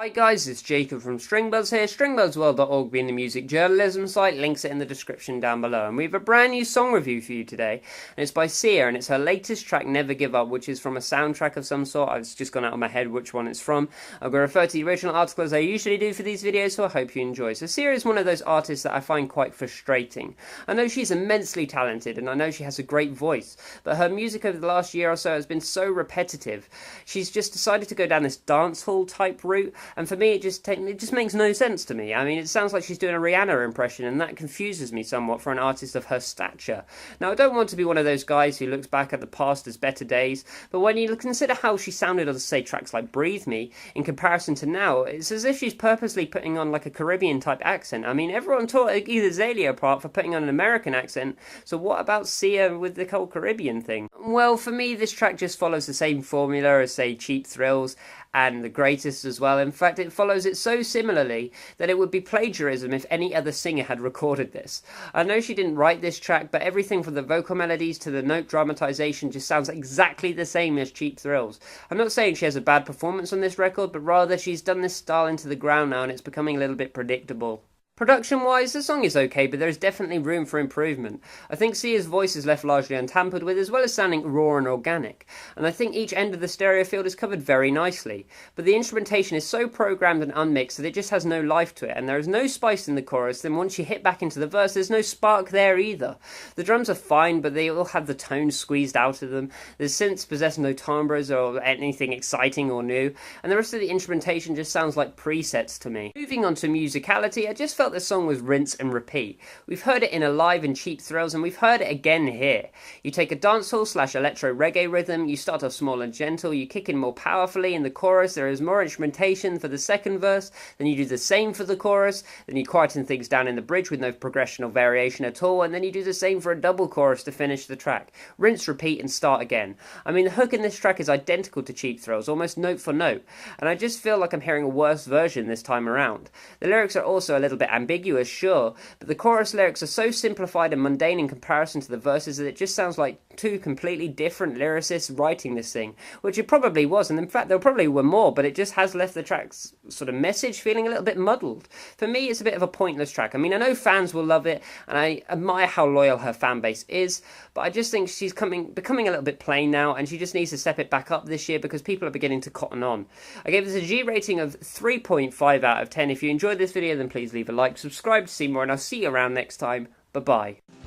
Hi guys, it's Jacob from Stringbuzz here, stringbuzzworld.org being the music journalism site, links it in the description down below. And we have a brand new song review for you today, and it's by Sia, and it's her latest track, Never Give Up, which is from a soundtrack of some sort. I've just gone out of my head which one it's from. I'm going to refer to the original article as I usually do for these videos, so I hope you enjoy. So Sia is one of those artists that I find quite frustrating. I know she's immensely talented, and I know she has a great voice, but her music over the last year or so has been so repetitive. She's just decided to go down this dancehall type route, and for me it just makes no sense to me. I mean, it sounds like she's doing a Rihanna impression, and that confuses me somewhat for an artist of her stature. Now, I don't want to be one of those guys who looks back at the past as better days, but when you consider how she sounded on, say, tracks like Breathe Me, in comparison to now, it's as if she's purposely putting on like a Caribbean type accent. I mean, everyone tore either Azalea apart for putting on an American accent, so what about Sia with the whole Caribbean thing? Well, for me, this track just follows the same formula as, say, Cheap Thrills and The Greatest as well. In fact, it follows it so similarly that it would be plagiarism if any other singer had recorded this. I know she didn't write this track, but everything from the vocal melodies to the note dramatization just sounds exactly the same as Cheap Thrills. I'm not saying she has a bad performance on this record, but rather she's done this style into the ground now and it's becoming a little bit predictable. Production-wise, the song is okay, but there is definitely room for improvement. I think Sia's voice is left largely untampered with, as well as sounding raw and organic, and I think each end of the stereo field is covered very nicely, but the instrumentation is so programmed and unmixed that it just has no life to it, and there is no spice in the chorus. Then once you hit back into the verse, there's no spark there either. The drums are fine, but they all have the tone squeezed out of them. The synths possess no timbres or anything exciting or new, and the rest of the instrumentation just sounds like presets to me. Moving on to musicality, I just felt the song was rinse and repeat. We've heard it in Alive and Cheap Thrills, and we've heard it again here. You take a dancehall / electro reggae rhythm, you start off small and gentle, you kick in more powerfully in the chorus, there is more instrumentation for the second verse, then you do the same for the chorus, then you quieten things down in the bridge with no progression or variation at all, and then you do the same for a double chorus to finish the track. Rinse, repeat, and start again. I mean, the hook in this track is identical to Cheap Thrills, almost note for note, and I just feel like I'm hearing a worse version this time around. The lyrics are also a little bit ambiguous, sure, but the chorus lyrics are so simplified and mundane in comparison to the verses that it just sounds like two completely different lyricists writing this thing, which it probably was, and in fact there probably were more, but it just has left the track's sort of message feeling a little bit muddled. For me, it's a bit of a pointless track. I mean, I know fans will love it, and I admire how loyal her fan base is, but I just think she's becoming a little bit plain now, and she just needs to step it back up this year because people are beginning to cotton on. I gave this a G rating of 3.5 out of 10. If you enjoyed this video, then please leave a like, subscribe to see more, and I'll see you around next time. Bye-bye.